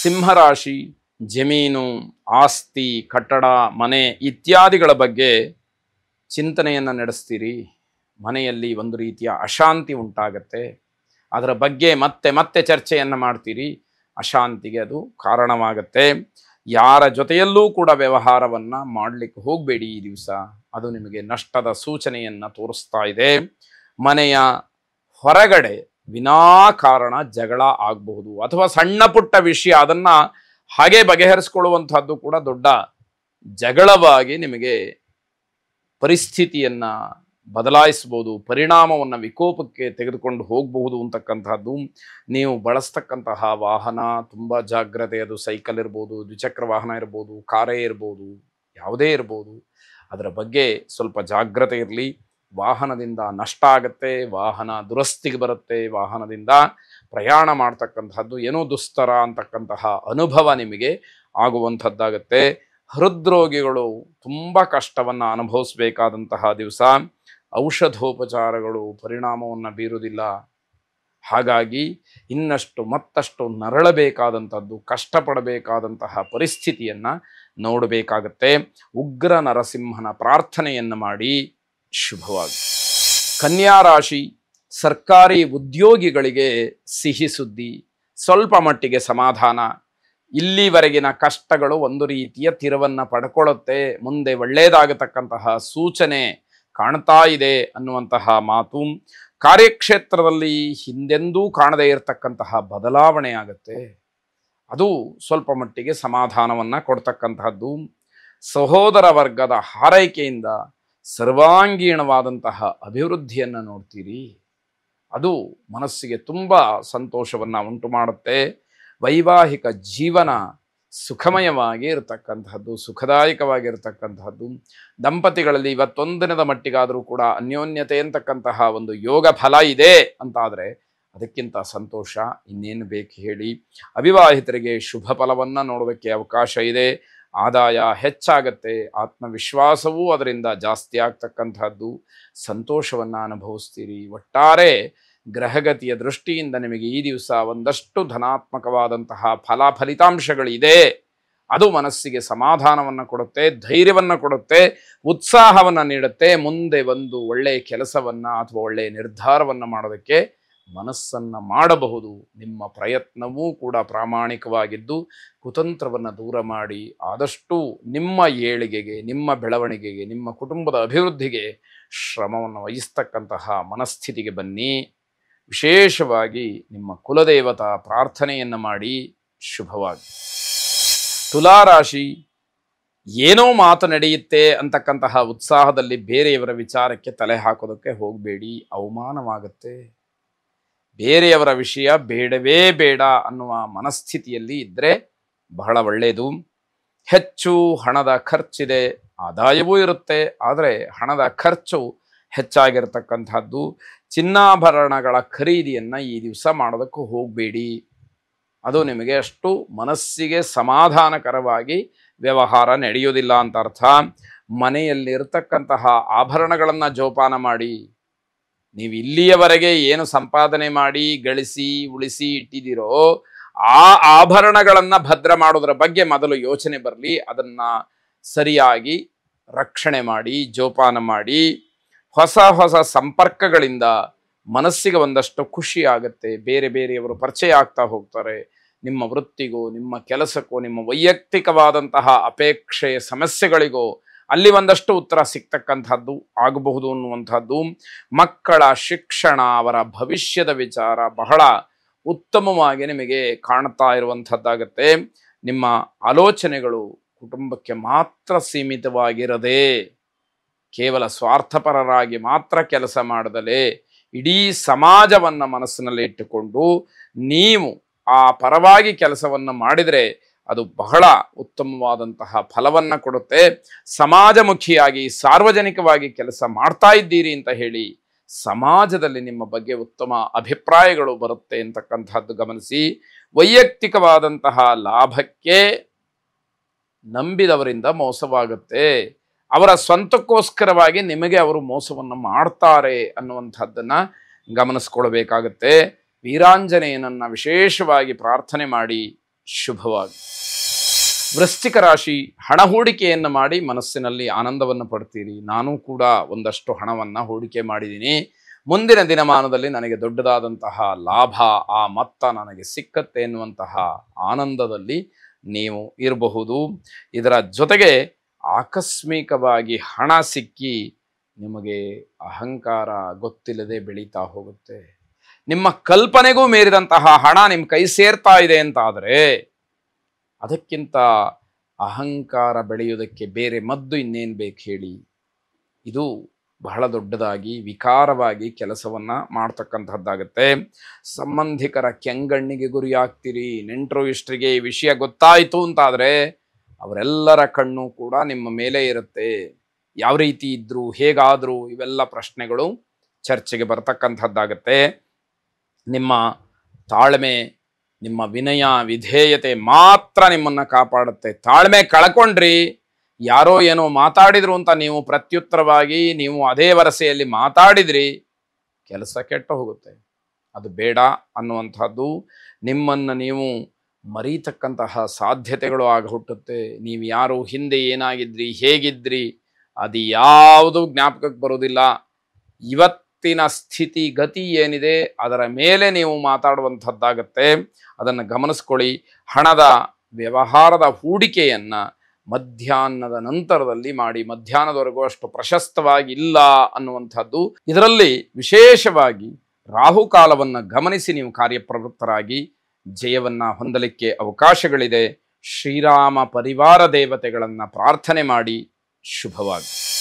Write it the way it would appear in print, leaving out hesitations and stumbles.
ಸಿಂಹರಾಶಿ ಜಮೀನು, ಆಸ್ತಿ, ಕಟ್ಟಡ, ಮನೆ ಇತ್ಯಾದಿಗಳ ಬಗ್ಗೆ ಚಿಂತನೆಯನ್ನು ನಡೆಸ್ತೀರಿ. ಮನೆಯಲ್ಲಿ ಒಂದು ರೀತಿಯ ಅಶಾಂತಿ ಉಂಟಾಗತ್ತೆ. ಅದರ ಬಗ್ಗೆ ಮತ್ತೆ ಮತ್ತೆ ಚರ್ಚೆಯನ್ನು ಮಾಡ್ತೀರಿ. ಅಶಾಂತಿಗೆ ಅದು ಕಾರಣವಾಗತ್ತೆ. ಯಾರ ಜೊತೆಯಲ್ಲೂ ಕೂಡ ವ್ಯವಹಾರವನ್ನು ಮಾಡಲಿಕ್ಕೆ ಹೋಗಬೇಡಿ ಈ ದಿವಸ. ಅದು ನಿಮಗೆ ನಷ್ಟದ ಸೂಚನೆಯನ್ನು ತೋರಿಸ್ತಾ ಇದೆ. ಮನೆಯ ಹೊರಗಡೆ ವಿನಾಕಾರಣ ಜಗಳ ಆಗಬಹುದು, ಅಥವಾ ಸಣ್ಣ ಪುಟ್ಟ ವಿಷಯ ಅದನ್ನು ಹಾಗೆ ಬಗೆಹರಿಸ್ಕೊಳ್ಳುವಂಥದ್ದು ಕೂಡ ದೊಡ್ಡ ಜಗಳವಾಗಿ ನಿಮಗೆ ಪರಿಸ್ಥಿತಿಯನ್ನು ಬದಲಾಯಿಸ್ಬೋದು, ಪರಿಣಾಮವನ್ನು ವಿಕೋಪಕ್ಕೆ ತೆಗೆದುಕೊಂಡು ಹೋಗಬಹುದು ಅಂತಕ್ಕಂಥದ್ದು. ನೀವು ಬಳಸ್ತಕ್ಕಂತಹ ವಾಹನ ತುಂಬ ಜಾಗ್ರತೆ. ಅದು ಸೈಕಲ್ ಇರ್ಬೋದು, ದ್ವಿಚಕ್ರ ವಾಹನ ಇರ್ಬೋದು, ಕಾರೇ ಇರ್ಬೋದು, ಯಾವುದೇ ಇರ್ಬೋದು, ಅದರ ಬಗ್ಗೆ ಸ್ವಲ್ಪ ಜಾಗ್ರತೆ ಇರಲಿ. ವಾಹನದಿಂದ ನಷ್ಟ ಆಗುತ್ತೆ, ವಾಹನ ದುರಸ್ತಿಗೆ ಬರುತ್ತೆ, ವಾಹನದಿಂದ ಪ್ರಯಾಣ ಮಾಡ್ತಕ್ಕಂಥದ್ದು ಏನೋ ದುಸ್ತರ ಅಂತಕ್ಕಂತಹ ಅನುಭವ ನಿಮಗೆ ಆಗುವಂಥದ್ದಾಗತ್ತೆ. ಹೃದ್ರೋಗಿಗಳು ತುಂಬ ಕಷ್ಟವನ್ನು ಅನುಭವಿಸಬೇಕಾದಂತಹ ದಿವಸ. ಔಷಧೋಪಚಾರಗಳು ಪರಿಣಾಮವನ್ನು ಬೀರುವುದಿಲ್ಲ. ಹಾಗಾಗಿ ಇನ್ನಷ್ಟು ಮತ್ತಷ್ಟು ನರಳಬೇಕಾದಂಥದ್ದು, ಕಷ್ಟಪಡಬೇಕಾದಂತಹ ಪರಿಸ್ಥಿತಿಯನ್ನು ನೋಡಬೇಕಾಗತ್ತೆ. ಉಗ್ರ ನರಸಿಂಹನ ಪ್ರಾರ್ಥನೆಯನ್ನು ಮಾಡಿ. ಶುಭವಾಗಿ. ಕನ್ಯಾ ರಾಶಿ ಸರ್ಕಾರಿ ಉದ್ಯೋಗಿಗಳಿಗೆ ಸಿಹಿ ಸುದ್ದಿ, ಸ್ವಲ್ಪ ಮಟ್ಟಿಗೆ ಸಮಾಧಾನ. ಇಲ್ಲಿವರೆಗಿನ ಕಷ್ಟಗಳು ಒಂದು ರೀತಿಯ ತಿರುವನ್ನು ಪಡ್ಕೊಳ್ಳುತ್ತೆ. ಮುಂದೆ ಒಳ್ಳೆಯದಾಗತಕ್ಕಂತಹ ಸೂಚನೆ ಕಾಣ್ತಾ ಇದೆ ಅನ್ನುವಂತಹ ಮಾತು. ಕಾರ್ಯಕ್ಷೇತ್ರದಲ್ಲಿ ಹಿಂದೆಂದೂ ಕಾಣದೇ ಇರತಕ್ಕಂತಹ ಬದಲಾವಣೆ ಆಗುತ್ತೆ. ಅದು ಸ್ವಲ್ಪ ಮಟ್ಟಿಗೆ ಸಮಾಧಾನವನ್ನು ಕೊಡ್ತಕ್ಕಂತಹದ್ದು. ಸಹೋದರ ವರ್ಗದ ಹಾರೈಕೆಯಿಂದ ಸರ್ವಾಂಗೀಣವಾದಂತಹ ಅಭಿವೃದ್ಧಿಯನ್ನು ನೋಡ್ತೀರಿ. ಅದು ಮನಸ್ಸಿಗೆ ತುಂಬ ಸಂತೋಷವನ್ನು ಉಂಟು ಮಾಡುತ್ತೆ. ವೈವಾಹಿಕ ಜೀವನ ಸುಖಮಯವಾಗಿ ಇರತಕ್ಕಂತಹದ್ದು, ಸುಖದಾಯಕವಾಗಿರ್ತಕ್ಕಂತಹದ್ದು. ದಂಪತಿಗಳಲ್ಲಿ ಇವತ್ತೊಂದು ದಿನದ ಮಟ್ಟಿಗಾದರೂ ಕೂಡ ಅನ್ಯೋನ್ಯತೆ ಅಂತಕ್ಕಂತಹ ಒಂದು ಯೋಗ ಫಲ ಇದೆ ಅಂತಾದರೆ ಅದಕ್ಕಿಂತ ಸಂತೋಷ ಇನ್ನೇನು ಬೇಕು ಹೇಳಿ. ಅವಿವಾಹಿತರಿಗೆ ಶುಭ ಫಲವನ್ನು ನೋಡೋದಕ್ಕೆ ಅವಕಾಶ ಇದೆ. ಆದಾಯ ಹೆಚ್ಚಾಗತ್ತೆ, ಆತ್ಮವಿಶ್ವಾಸವೂ ಅದರಿಂದ ಜಾಸ್ತಿ ಆಗ್ತಕ್ಕಂಥದ್ದು. ಸಂತೋಷವನ್ನು ಅನುಭವಿಸ್ತೀರಿ. ಒಟ್ಟಾರೆ ಗ್ರಹಗತಿಯ ದೃಷ್ಟಿಯಿಂದ ನಿಮಗೆ ಈ ದಿವಸ ಒಂದಷ್ಟು ಧನಾತ್ಮಕವಾದಂತಹ ಫಲಿತಾಂಶಗಳಿದೆ. ಅದು ಮನಸ್ಸಿಗೆ ಸಮಾಧಾನವನ್ನು ಕೊಡುತ್ತೆ, ಧೈರ್ಯವನ್ನು ಕೊಡುತ್ತೆ, ಉತ್ಸಾಹವನ್ನು ನೀಡುತ್ತೆ. ಮುಂದೆ ಒಂದು ಒಳ್ಳೆಯ ಕೆಲಸವನ್ನು ಅಥವಾ ಒಳ್ಳೆಯ ನಿರ್ಧಾರವನ್ನು ಮಾಡೋದಕ್ಕೆ ಮನಸ್ಸನ್ನು ಮಾಡಬಹುದು. ನಿಮ್ಮ ಪ್ರಯತ್ನವೂ ಕೂಡ ಪ್ರಾಮಾಣಿಕವಾಗಿದ್ದು ಕುತಂತ್ರವನ್ನು ದೂರ ಮಾಡಿ ಆದಷ್ಟು ನಿಮ್ಮ ಏಳಿಗೆಗೆ, ನಿಮ್ಮ ಬೆಳವಣಿಗೆಗೆ, ನಿಮ್ಮ ಕುಟುಂಬದ ಅಭಿವೃದ್ಧಿಗೆ ಶ್ರಮವನ್ನು ವಹಿಸ್ತಕ್ಕಂತಹ ಮನಸ್ಥಿತಿಗೆ ಬನ್ನಿ. ವಿಶೇಷವಾಗಿ ನಿಮ್ಮ ಕುಲದೇವತಾ ಪ್ರಾರ್ಥನೆಯನ್ನು ಮಾಡಿ. ಶುಭವಾಗಿ. ತುಲಾರಾಶಿ ಏನೋ ಮಾತು ನಡೆಯುತ್ತೆ ಅಂತಕ್ಕಂತಹ ಉತ್ಸಾಹದಲ್ಲಿ ಬೇರೆಯವರ ವಿಚಾರಕ್ಕೆ ತಲೆ ಹಾಕೋದಕ್ಕೆ ಹೋಗಬೇಡಿ, ಅವಮಾನವಾಗುತ್ತೆ. ಬೇರೆಯವರ ವಿಷಯ ಬೇಡವೇ ಬೇಡ ಅನ್ನುವ ಮನಸ್ಥಿತಿಯಲ್ಲಿ ಇದ್ದರೆ ಬಹಳ ಒಳ್ಳೆಯದು. ಹೆಚ್ಚು ಹಣದ ಖರ್ಚಿದೆ, ಆದಾಯವೂ ಇರುತ್ತೆ, ಆದರೆ ಹಣದ ಖರ್ಚು ಹೆಚ್ಚಾಗಿರ್ತಕ್ಕಂಥದ್ದು. ಚಿನ್ನಾಭರಣಗಳ ಖರೀದಿಯನ್ನು ಈ ದಿವಸ ಮಾಡೋದಕ್ಕೂ ಹೋಗಬೇಡಿ. ಅದು ನಿಮಗೆ ಅಷ್ಟು ಮನಸ್ಸಿಗೆ ಸಮಾಧಾನಕರವಾಗಿ ವ್ಯವಹಾರ ನಡೆಯೋದಿಲ್ಲ ಅಂತ ಅರ್ಥ. ಮನೆಯಲ್ಲಿರ್ತಕ್ಕಂತಹ ಆಭರಣಗಳನ್ನು ಜೋಪಾನ ಮಾಡಿ. ನೀವು ಇಲ್ಲಿಯವರೆಗೆ ಏನು ಸಂಪಾದನೆ ಮಾಡಿ ಗಳಿಸಿ ಉಳಿಸಿ ಇಟ್ಟಿದ್ದೀರೋ ಆ ಆಭರಣಗಳನ್ನು ಭದ್ರ ಮಾಡೋದ್ರ ಬಗ್ಗೆ ಮೊದಲು ಯೋಚನೆ ಬರಲಿ. ಅದನ್ನು ಸರಿಯಾಗಿ ರಕ್ಷಣೆ ಮಾಡಿ, ಜೋಪಾನ ಮಾಡಿ. ಹೊಸ ಹೊಸ ಸಂಪರ್ಕಗಳಿಂದ ಮನಸ್ಸಿಗೆ ಒಂದಷ್ಟು ಖುಷಿ ಆಗುತ್ತೆ. ಬೇರೆ ಬೇರೆಯವರು ಪರಿಚಯ ಆಗ್ತಾ ಹೋಗ್ತಾರೆ. ನಿಮ್ಮ ವೃತ್ತಿಗೋ, ನಿಮ್ಮ ಕೆಲಸಕ್ಕೋ, ನಿಮ್ಮ ವೈಯಕ್ತಿಕವಾದಂತಹ ಅಪೇಕ್ಷೆ ಸಮಸ್ಯೆಗಳಿಗೋ ಅಲ್ಲಿ ಒಂದಷ್ಟು ಉತ್ತರ ಸಿಗ್ತಕ್ಕಂಥದ್ದು ಆಗಬಹುದು ಅನ್ನುವಂಥದ್ದು. ಮಕ್ಕಳ ಶಿಕ್ಷಣ, ಅವರ ಭವಿಷ್ಯದ ವಿಚಾರ ಬಹಳ ಉತ್ತಮವಾಗಿ ನಿಮಗೆ ಕಾಣ್ತಾ ಇರುವಂಥದ್ದಾಗತ್ತೆ. ನಿಮ್ಮ ಆಲೋಚನೆಗಳು ಕುಟುಂಬಕ್ಕೆ ಮಾತ್ರ ಸೀಮಿತವಾಗಿರದೆ, ಕೇವಲ ಸ್ವಾರ್ಥಪರರಾಗಿ ಮಾತ್ರ ಕೆಲಸ ಮಾಡದಲೇ ಇಡೀ ಸಮಾಜವನ್ನು ಮನಸ್ಸಿನಲ್ಲಿ ಇಟ್ಟುಕೊಂಡು ನೀವು ಆ ಪರವಾಗಿ ಕೆಲಸವನ್ನು ಮಾಡಿದರೆ ಅದು ಬಹಳ ಉತ್ತಮವಾದಂತಹ ಫಲವನ್ನು ಕೊಡುತ್ತೆ. ಸಮಾಜಮುಖಿಯಾಗಿ ಸಾರ್ವಜನಿಕವಾಗಿ ಕೆಲಸ ಮಾಡ್ತಾ ಇದ್ದೀರಿ ಅಂತ ಹೇಳಿ ಸಮಾಜದಲ್ಲಿ ನಿಮ್ಮ ಬಗ್ಗೆ ಉತ್ತಮ ಅಭಿಪ್ರಾಯಗಳು ಬರುತ್ತೆ ಅಂತಕ್ಕಂಥದ್ದು ಗಮನಿಸಿ. ವೈಯಕ್ತಿಕವಾದಂತಹ ಲಾಭಕ್ಕೆ ನಂಬಿದವರಿಂದ ಮೋಸವಾಗುತ್ತೆ. ಅವರ ಸ್ವಂತಕ್ಕೋಸ್ಕರವಾಗಿ ನಿಮಗೆ ಅವರು ಮೋಸವನ್ನು ಮಾಡ್ತಾರೆ ಅನ್ನುವಂಥದ್ದನ್ನು ಗಮನಿಸ್ಕೊಳ್ಬೇಕಾಗತ್ತೆ. ವೀರಾಂಜನೇಯನನ್ನು ವಿಶೇಷವಾಗಿ ಪ್ರಾರ್ಥನೆ ಮಾಡಿ. ಶುಭವಾಗಿ. ವೃಶ್ಚಿಕ ರಾಶಿ, ಹಣ ಹೂಡಿಕೆಯನ್ನು ಮಾಡಿ ಮನಸ್ಸಿನಲ್ಲಿ ಆನಂದವನ್ನು ಪಡ್ತೀರಿ. ನಾನು ಕೂಡ ಒಂದಷ್ಟು ಹಣವನ್ನು ಹೂಡಿಕೆ ಮಾಡಿದ್ದೀನಿ, ಮುಂದಿನ ದಿನಮಾನದಲ್ಲಿ ನನಗೆ ದೊಡ್ಡದಾದಂತಹ ಲಾಭ, ಆ ಮೊತ್ತ ನನಗೆ ಸಿಕ್ಕತ್ತೆ ಎನ್ನುವಂತಹ ಆನಂದದಲ್ಲಿ ನೀವು ಇರಬಹುದು. ಇದರ ಜೊತೆಗೆ ಆಕಸ್ಮಿಕವಾಗಿ ಹಣ ಸಿಕ್ಕಿ ನಿಮಗೆ ಅಹಂಕಾರ ಗೊತ್ತಿಲ್ಲದೆ ಬೆಳೀತಾ ಹೋಗುತ್ತೆ. ನಿಮ್ಮ ಕಲ್ಪನೆಗೂ ಮೀರಿದಂತಹ ಹಣ ನಿಮ್ಮ ಕೈ ಸೇರ್ತಾ ಇದೆ ಅಂತಾದರೆ ಅದಕ್ಕಿಂತ ಅಹಂಕಾರ ಬೆಳೆಯುವುದಕ್ಕೆ ಬೇರೆ ಮದ್ದು ಇನ್ನೇನು ಬೇಕು ಹೇಳಿ? ಇದು ಬಹಳ ದೊಡ್ಡದಾಗಿ ವಿಕಾರವಾಗಿ ಕೆಲಸವನ್ನು ಮಾಡ್ತಕ್ಕಂಥದ್ದಾಗತ್ತೆ. ಸಂಬಂಧಿಕರ ಕೆಂಗಣ್ಣಿಗೆ ಗುರಿಯಾಗ್ತೀರಿ. ನೆಂಟರು ಇಷ್ಟರಿಗೆ ಈ ವಿಷಯ ಗೊತ್ತಾಯಿತು ಅಂತಾದರೆ ಅವರೆಲ್ಲರ ಕಣ್ಣು ಕೂಡ ನಿಮ್ಮ ಮೇಲೆ ಇರುತ್ತೆ. ಯಾವ ರೀತಿ ಇದ್ರು, ಹೇಗಾದರೂ, ಇವೆಲ್ಲ ಪ್ರಶ್ನೆಗಳು ಚರ್ಚೆಗೆ ಬರ್ತಕ್ಕಂಥದ್ದಾಗತ್ತೆ. ನಿಮ್ಮ ತಾಳ್ಮೆ, ನಿಮ್ಮ ವಿನಯ ವಿಧೇಯತೆ ಮಾತ್ರ ನಿಮ್ಮನ್ನು ಕಾಪಾಡುತ್ತೆ. ತಾಳ್ಮೆ ಕಳ್ಕೊಂಡ್ರಿ, ಯಾರೋ ಏನೋ ಮಾತಾಡಿದ್ರು ಅಂತ ನೀವು ಪ್ರತ್ಯುತ್ತರವಾಗಿ ನೀವು ಅದೇ ವರಸೆಯಲ್ಲಿ ಮಾತಾಡಿದ್ರಿ, ಕೆಲಸ ಕೆಟ್ಟು ಹೋಗುತ್ತೆ. ಅದು ಬೇಡ ಅನ್ನುವಂಥದ್ದು. ನಿಮ್ಮನ್ನು ನೀವು ಮರೀತಕ್ಕಂತಹ ಸಾಧ್ಯತೆಗಳು ಆಗ ಹುಟ್ಟುತ್ತೆ. ನೀವು ಯಾರು, ಹಿಂದೆ ಏನಾಗಿದ್ರಿ, ಹೇಗಿದ್ರಿ, ಅದು ಯಾವುದು ಜ್ಞಾಪಕಕ್ಕೆ ಬರೋದಿಲ್ಲ. ಇವತ್ತಿನ ಸ್ಥಿತಿ ಗತಿ ಏನಿದೆ ಅದರ ಮೇಲೆ ನೀವು ಮಾತಾಡುವಂಥದ್ದಾಗತ್ತೆ. ಅದನ್ನು ಗಮನಿಸ್ಕೊಳ್ಳಿ. ಹಣದ ವ್ಯವಹಾರದ ಹೂಡಿಕೆಯನ್ನು ಮಧ್ಯಾಹ್ನದ ನಂತರದಲ್ಲಿ ಮಾಡಿ. ಮಧ್ಯಾಹ್ನದವರೆಗೂ ಅಷ್ಟು ಪ್ರಶಸ್ತವಾಗಿ ಇಲ್ಲ ಅನ್ನುವಂಥದ್ದು. ಇದರಲ್ಲಿ ವಿಶೇಷವಾಗಿ ರಾಹುಕಾಲವನ್ನು ಗಮನಿಸಿ ನೀವು ಕಾರ್ಯಪ್ರವೃತ್ತರಾಗಿ ಜಯವನ್ನು ಹೊಂದಲಿಕ್ಕೆ ಅವಕಾಶಗಳಿದೆ. ಶ್ರೀರಾಮ ಪರಿವಾರ ದೇವತೆಗಳನ್ನು ಪ್ರಾರ್ಥನೆ ಮಾಡಿ. ಶುಭವಾಗಿ.